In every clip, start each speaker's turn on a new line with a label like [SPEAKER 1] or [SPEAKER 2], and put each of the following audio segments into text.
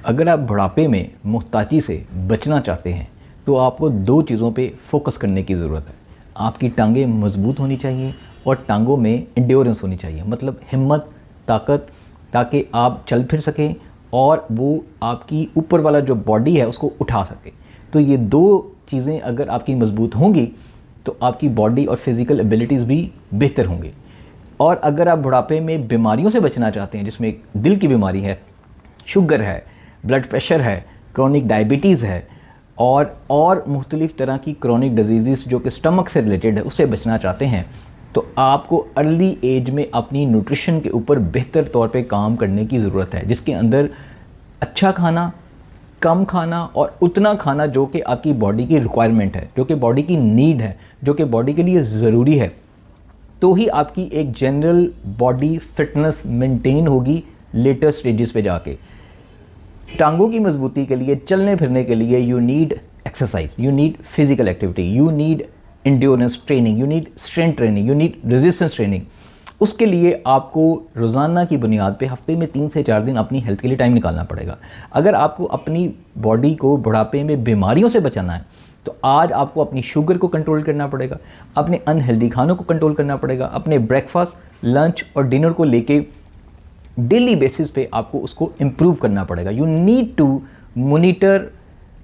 [SPEAKER 1] अगर आप बुढ़ापे में मुहताजी से बचना चाहते हैं तो आपको दो चीज़ों पे फोकस करने की ज़रूरत है। आपकी टांगें मजबूत होनी चाहिए और टांगों में एंड्योरेंस होनी चाहिए, मतलब हिम्मत, ताकत, ताकि आप चल फिर सकें और वो आपकी ऊपर वाला जो बॉडी है उसको उठा सके। तो ये दो चीज़ें अगर आपकी मजबूत होंगी तो आपकी बॉडी और फिज़िकल एबिलिटीज़ भी बेहतर होंगी। और अगर आप बुढ़ापे में बीमारियों से बचना चाहते हैं, जिसमें दिल की बीमारी है, शुगर है, ब्लड प्रेशर है, क्रॉनिक डायबिटीज़ है और मुख्तलिफ़ तरह की क्रॉनिक डिजीज़ जो कि स्टमक से रिलेटेड है, उससे बचना चाहते हैं, तो आपको अर्ली एज में अपनी न्यूट्रिशन के ऊपर बेहतर तौर पे काम करने की ज़रूरत है, जिसके अंदर अच्छा खाना, कम खाना और उतना खाना जो कि आपकी बॉडी की रिक्वायरमेंट है, जो कि बॉडी की नीड है, जो कि बॉडी के लिए ज़रूरी है, तो ही आपकी एक जनरल बॉडी फिटनेस मेंटेन होगी लेटर स्टेजेस पे जाके। टांगों की मजबूती के लिए, चलने फिरने के लिए you need exercise, you need physical activity, you need endurance training, you need strength training, you need resistance training. उसके लिए आपको रोज़ाना की बुनियाद पे हफ्ते में 3 से 4 दिन अपनी हेल्थ के लिए टाइम निकालना पड़ेगा। अगर आपको अपनी बॉडी को बुढ़ापे में बीमारियों से बचाना है तो आज आपको अपनी शुगर को कंट्रोल करना पड़ेगा, अपने अनहेल्दी खानों को कंट्रोल करना पड़ेगा, अपने ब्रेकफास्ट, लंच और डिनर को लेके डेली बेसिस पे आपको उसको इम्प्रूव करना पड़ेगा। You need to monitor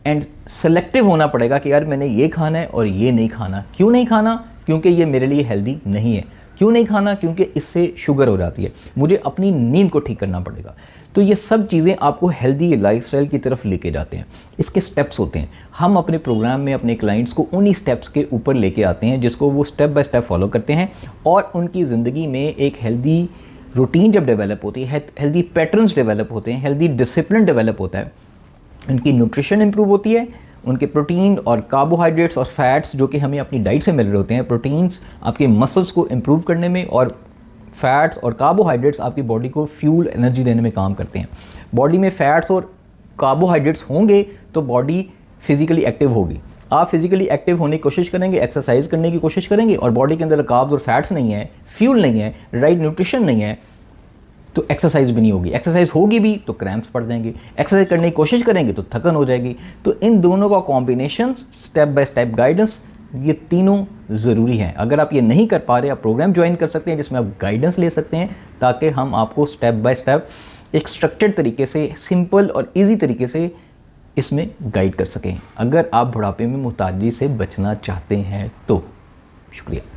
[SPEAKER 1] and selective होना पड़ेगा कि यार मैंने ये खाना है और ये नहीं खाना। क्यों नहीं खाना? क्योंकि ये मेरे लिए हेल्दी नहीं है। क्यों नहीं खाना? क्योंकि इससे शुगर हो जाती है। मुझे अपनी नींद को ठीक करना पड़ेगा। तो ये सब चीज़ें आपको हेल्दी लाइफस्टाइल की तरफ लेके जाते हैं। इसके स्टेप्स होते हैं। हम अपने प्रोग्राम में अपने क्लाइंट्स को उन्हीं स्टेप्स के ऊपर लेके आते हैं, जिसको वो स्टेप बाय स्टेप फॉलो करते हैं और उनकी ज़िंदगी में एक हेल्दी रूटीन जब डेवलप होती है, हेल्दी पैटर्न्स डेवलप होते हैं, हेल्दी डिसिप्लिन डेवलप होता है, उनकी न्यूट्रिशन इंप्रूव होती है, उनके प्रोटीन और कार्बोहाइड्रेट्स और फैट्स जो कि हमें अपनी डाइट से मिल रहे होते हैं, प्रोटीन्स आपके मसल्स को इम्प्रूव करने में और फैट्स और कार्बोहाइड्रेट्स आपकी बॉडी को फ्यूल एनर्जी देने में काम करते हैं। बॉडी में फैट्स और कार्बोहाइड्रेट्स होंगे तो बॉडी फिजिकली एक्टिव होगी। आप फिजिकली एक्टिव होने की कोशिश करेंगे, एक्सरसाइज करने की कोशिश करेंगे और बॉडी के अंदर कार्ब्स और फैट्स नहीं है, फ्यूल नहीं है, राइट न्यूट्रिशन नहीं है, तो एक्सरसाइज भी नहीं होगी। एक्सरसाइज होगी भी तो क्रैम्प्स पड़ जाएंगे, एक्सरसाइज करने की कोशिश करेंगे तो थकन हो जाएगी। तो इन दोनों का combination, step by step guidance, ये तीनों ज़रूरी हैं। अगर आप ये नहीं कर पा रहे, आप प्रोग्राम ज्वाइन कर सकते हैं जिसमें आप गाइडेंस ले सकते हैं, ताकि हम आपको स्टेप बाय स्टेप एक स्ट्रक्चर्ड तरीके से, सिंपल और ईजी तरीके से इसमें गाइड कर सकें, अगर आप बुढ़ापे में मुहताजी से बचना चाहते हैं तो। शुक्रिया।